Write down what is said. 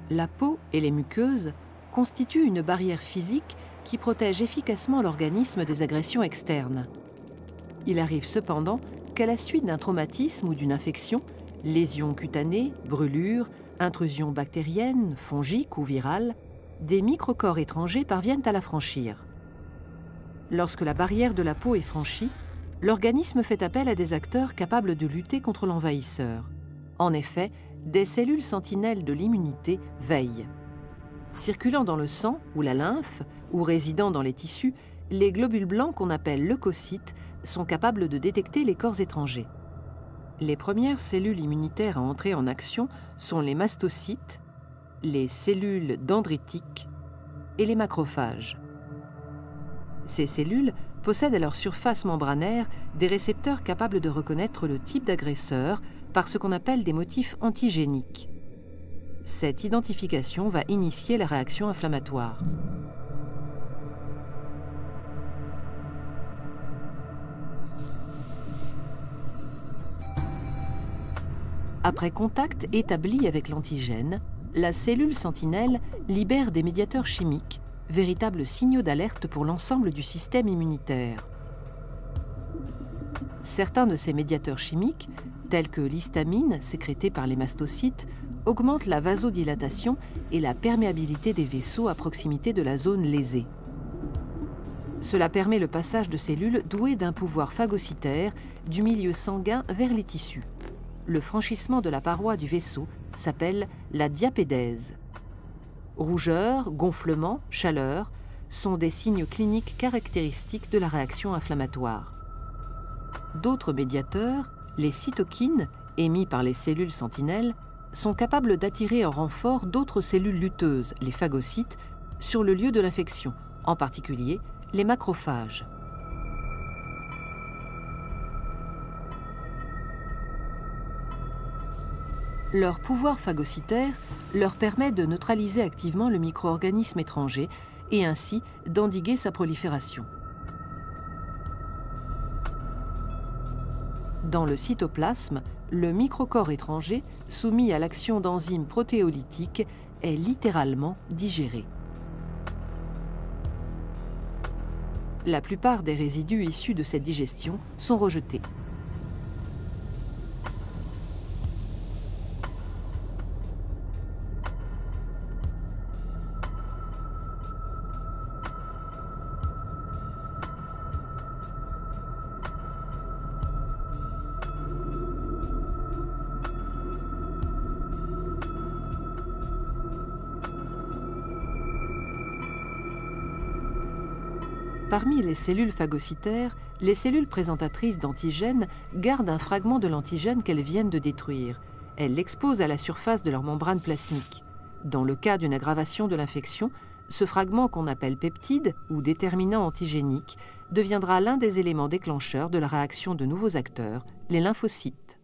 La peau et les muqueuses constituent une barrière physique qui protège efficacement l'organisme des agressions externes. Il arrive cependant qu'à la suite d'un traumatisme ou d'une infection, lésions cutanées, brûlures, intrusions bactériennes, fongiques ou virales, des microcorps étrangers parviennent à la franchir. Lorsque la barrière de la peau est franchie, l'organisme fait appel à des acteurs capables de lutter contre l'envahisseur. En effet, des cellules sentinelles de l'immunité veillent. Circulant dans le sang ou la lymphe, ou résidant dans les tissus, les globules blancs qu'on appelle leucocytes sont capables de détecter les corps étrangers. Les premières cellules immunitaires à entrer en action sont les mastocytes, les cellules dendritiques et les macrophages. Ces cellules possèdent à leur surface membranaire des récepteurs capables de reconnaître le type d'agresseur par ce qu'on appelle des motifs antigéniques. Cette identification va initier la réaction inflammatoire. Après contact établi avec l'antigène, la cellule sentinelle libère des médiateurs chimiques, véritables signaux d'alerte pour l'ensemble du système immunitaire. Certains de ces médiateurs chimiques, tels que l'histamine sécrétée par les mastocytes, augmentent la vasodilatation et la perméabilité des vaisseaux à proximité de la zone lésée. Cela permet le passage de cellules douées d'un pouvoir phagocytaire du milieu sanguin vers les tissus. Le franchissement de la paroi du vaisseau s'appelle la diapédèse. Rougeur, gonflement, chaleur sont des signes cliniques caractéristiques de la réaction inflammatoire. D'autres médiateurs, les cytokines, émis par les cellules sentinelles, sont capables d'attirer en renfort d'autres cellules lutteuses, les phagocytes, sur le lieu de l'infection, en particulier les macrophages. Leur pouvoir phagocytaire leur permet de neutraliser activement le micro-organisme étranger et ainsi d'endiguer sa prolifération. Dans le cytoplasme, le microcorps étranger, soumis à l'action d'enzymes protéolytiques, est littéralement digéré. La plupart des résidus issus de cette digestion sont rejetés. Parmi les cellules phagocytaires, les cellules présentatrices d'antigènes gardent un fragment de l'antigène qu'elles viennent de détruire. Elles l'exposent à la surface de leur membrane plasmique. Dans le cas d'une aggravation de l'infection, ce fragment qu'on appelle peptide ou déterminant antigénique deviendra l'un des éléments déclencheurs de la réaction de nouveaux acteurs, les lymphocytes.